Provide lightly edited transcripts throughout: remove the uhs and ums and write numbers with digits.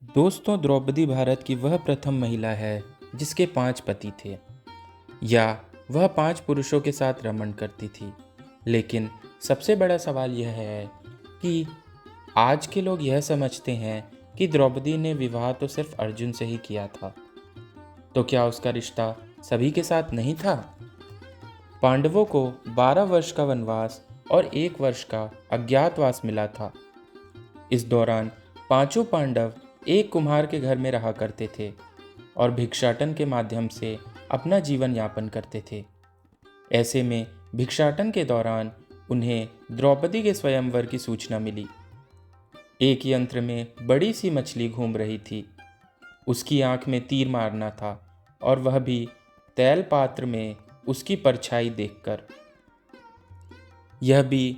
दोस्तों, द्रौपदी भारत की वह प्रथम महिला है जिसके 5 पति थे, या वह 5 पुरुषों के साथ रमण करती थी। लेकिन सबसे बड़ा सवाल यह है कि आज के लोग यह समझते हैं कि द्रौपदी ने विवाह तो सिर्फ अर्जुन से ही किया था। तो क्या उसका रिश्ता सभी के साथ नहीं था? पांडवों को 12 वर्ष का वनवास और 1 वर्ष का अज्ञातवास मिला था। इस दौरान पांचों पांडव एक कुम्हार के घर में रहा करते थे और भिक्षाटन के माध्यम से अपना जीवन यापन करते थे। ऐसे में भिक्षाटन के दौरान उन्हें द्रौपदी के स्वयंवर की सूचना मिली। एक यंत्र में बड़ी सी मछली घूम रही थी। उसकी आंख में तीर मारना था, और वह भी तैल पात्र में उसकी परछाई देखकर। यह भी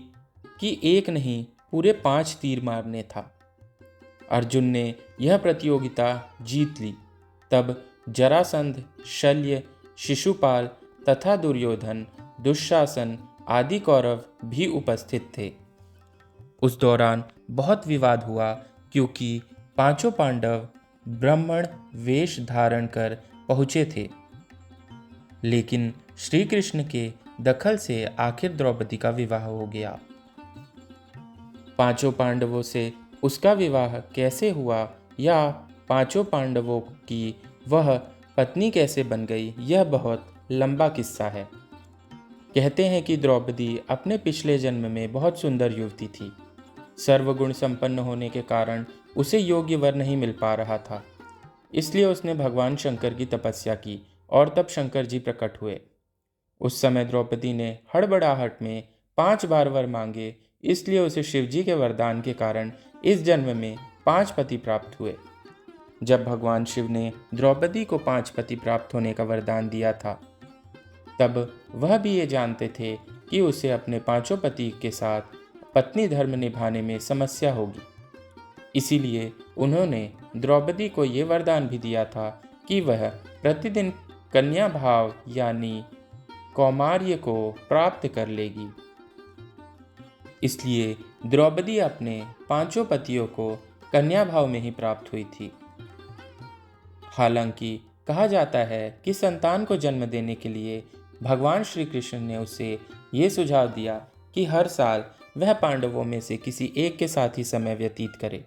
कि एक नहीं, पूरे 5 तीर मारने था। अर्जुन ने यह प्रतियोगिता जीत ली। तब जरासंध, शल्य, शिशुपाल तथा दुर्योधन, दुशासन आदि कौरव भी उपस्थित थे। उस दौरान बहुत विवाद हुआ, क्योंकि पांचों पांडव ब्राह्मण वेश धारण कर पहुँचे थे। लेकिन श्री कृष्ण के दखल से आखिर द्रौपदी का विवाह हो गया। पांचों पांडवों से उसका विवाह कैसे हुआ, या पांचों पांडवों की वह पत्नी कैसे बन गई, यह बहुत लंबा किस्सा है। कहते हैं कि द्रौपदी अपने पिछले जन्म में बहुत सुंदर युवती थी। सर्वगुण संपन्न होने के कारण उसे योग्य वर नहीं मिल पा रहा था। इसलिए उसने भगवान शंकर की तपस्या की, और तब शंकर जी प्रकट हुए। उस समय द्रौपदी ने हड़बड़ाहट में 5 बार वर मांगे, इसलिए उसे शिवजी के वरदान के कारण इस जन्म में 5 पति प्राप्त हुए। जब भगवान शिव ने द्रौपदी को 5 पति प्राप्त होने का वरदान दिया था, तब वह भी ये जानते थे कि उसे अपने 5 पति के साथ पत्नी धर्म निभाने में समस्या होगी। इसीलिए उन्होंने द्रौपदी को ये वरदान भी दिया था कि वह प्रतिदिन कन्या भाव यानी कौमार्य को प्राप्त कर लेगी। इसलिए द्रौपदी अपने 5 पतियों को कन्या भाव में ही प्राप्त हुई थी। हालांकि कहा जाता है कि संतान को जन्म देने के लिए भगवान श्री कृष्ण ने उसे ये सुझाव दिया कि हर साल वह पांडवों में से किसी एक के साथ ही समय व्यतीत करे।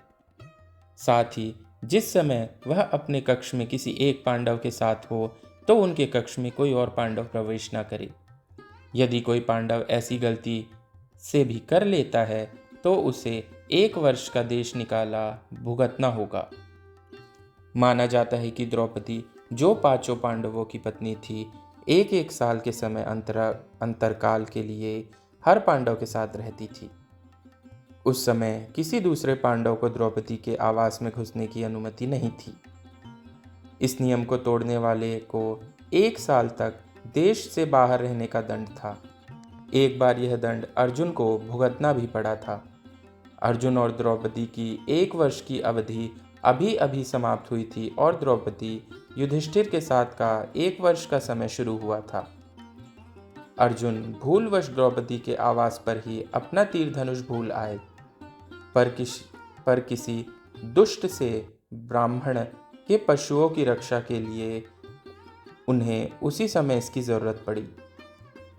साथ ही जिस समय वह अपने कक्ष में किसी एक पांडव के साथ हो, तो उनके कक्ष में कोई और पांडव प्रवेश न करे। यदि कोई पांडव ऐसी गलती से भी कर लेता है, तो उसे 1 वर्ष का देश निकाला भुगतना होगा। माना जाता है कि द्रौपदी, जो 5 पांडवों की पत्नी थी, 1 साल के समय अंतरकाल के लिए हर पांडव के साथ रहती थी। उस समय किसी दूसरे पांडव को द्रौपदी के आवास में घुसने की अनुमति नहीं थी। इस नियम को तोड़ने वाले को 1 साल तक देश से बाहर रहने का दंड था। एक बार यह दंड अर्जुन को भुगतना भी पड़ा था। अर्जुन और द्रौपदी की 1 वर्ष की अवधि अभी अभी समाप्त हुई थी, और द्रौपदी युधिष्ठिर के साथ का 1 वर्ष का समय शुरू हुआ था। अर्जुन भूलवश द्रौपदी के आवास पर ही अपना तीर धनुष भूल आए, पर किसी दुष्ट से ब्राह्मण के पशुओं की रक्षा के लिए उन्हें उसी समय इसकी जरूरत पड़ी।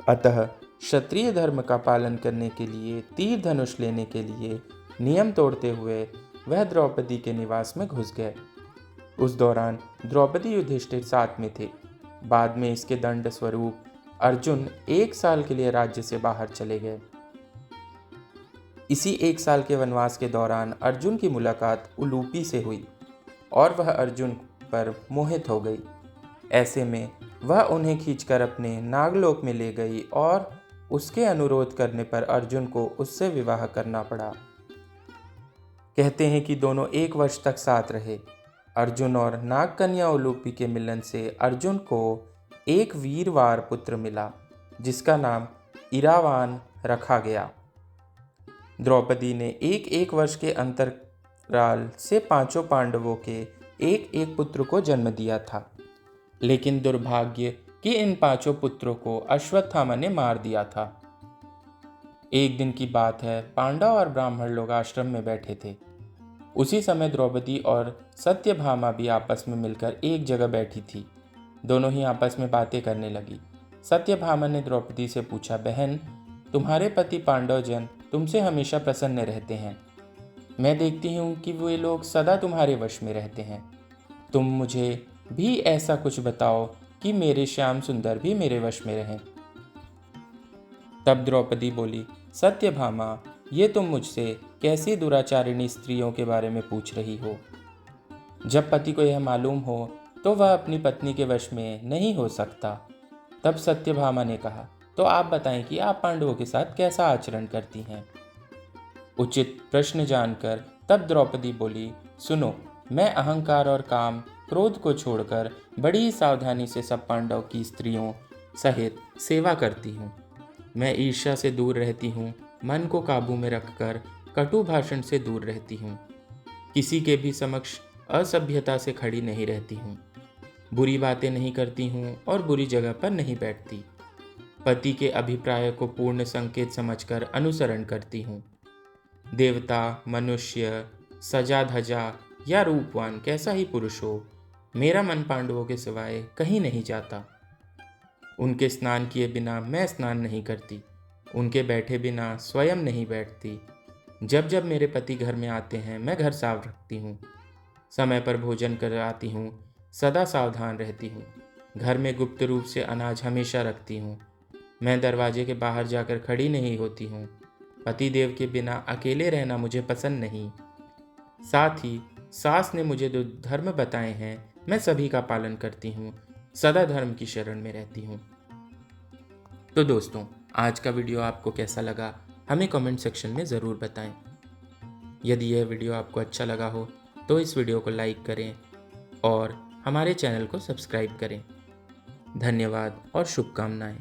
अतः क्षत्रिय धर्म का पालन करने के लिए तीर धनुष लेने के लिए नियम तोड़ते हुए वह द्रौपदी के निवास में घुस गए। उस दौरान द्रौपदी युधिष्ठिर साथ में थे। बाद में इसके दंड स्वरूप अर्जुन 1 साल के लिए राज्य से बाहर चले गए। इसी 1 साल के वनवास के दौरान अर्जुन की मुलाकात उलूपी से हुई, और वह अर्जुन पर मोहित हो गई। ऐसे में वह उन्हें खींचकर अपने नागलोक में ले गई, और उसके अनुरोध करने पर अर्जुन को उससे विवाह करना पड़ा। कहते हैं कि दोनों 1 वर्ष तक साथ रहे। अर्जुन और नागकन्या उलूपी के मिलन से अर्जुन को एक वीरवार पुत्र मिला, जिसका नाम इरावान रखा गया। द्रौपदी ने 1 वर्ष के अंतराल से 5 पांडवों के एक पुत्र को जन्म दिया था। लेकिन दुर्भाग्य कि इन 5 पुत्रों को अश्वत्थामा ने मार दिया था। एक दिन की बात है, पांडव और ब्राह्मण लोग आश्रम में बैठे थे। उसी समय द्रौपदी और सत्यभामा भी आपस में मिलकर एक जगह बैठी थी। दोनों ही आपस में बातें करने लगी। सत्यभामा ने द्रौपदी से पूछा, बहन, तुम्हारे पति पांडवजन तुमसे हमेशा प्रसन्न रहते हैं। मैं देखती हूँ कि वे लोग सदा तुम्हारे वश में रहते हैं। तुम मुझे भी ऐसा कुछ बताओ कि मेरे श्याम सुंदर भी मेरे वश में रहें। तब द्रौपदी बोली, सत्यभामा, ये तुम मुझसे कैसी दुराचारिणी स्त्रियों के बारे में पूछ रही हो? जब पति को यह मालूम हो तो वह अपनी पत्नी के वश में नहीं हो सकता। तब सत्यभामा ने कहा, तो आप बताएं कि आप पांडवों के साथ कैसा आचरण करती हैं? उचित प्रश्न जानकर तब द्रौपदी बोली, सुनो, मैं अहंकार और काम क्रोध को छोड़कर बड़ी सावधानी से सब पांडव की स्त्रियों सहित सेवा करती हूँ। मैं ईर्ष्या से दूर रहती हूँ, मन को काबू में रखकर कटु भाषण से दूर रहती हूँ, किसी के भी समक्ष असभ्यता से खड़ी नहीं रहती हूँ, बुरी बातें नहीं करती हूँ और बुरी जगह पर नहीं बैठती, पति के अभिप्राय को पूर्ण संकेत समझकर अनुसरण करती हूँ। देवता, मनुष्य, सजा धजा या रूपवान कैसा ही पुरुष हो, मेरा मन पांडवों के सिवाय कहीं नहीं जाता। उनके स्नान किए बिना मैं स्नान नहीं करती, उनके बैठे बिना स्वयं नहीं बैठती। जब जब मेरे पति घर में आते हैं मैं घर साफ रखती हूँ, समय पर भोजन कराती हूँ, सदा सावधान रहती हूँ। घर में गुप्त रूप से अनाज हमेशा रखती हूँ। मैं दरवाजे के बाहर जाकर खड़ी नहीं होती हूँ। पति देव के बिना अकेले रहना मुझे पसंद नहीं। साथ ही सास ने मुझे जो धर्म बताए हैं मैं सभी का पालन करती हूँ, सदा धर्म की शरण में रहती हूँ। तो दोस्तों, आज का वीडियो आपको कैसा लगा हमें कमेंट सेक्शन में ज़रूर बताएं। यदि यह वीडियो आपको अच्छा लगा हो तो इस वीडियो को लाइक करें और हमारे चैनल को सब्सक्राइब करें। धन्यवाद और शुभकामनाएं।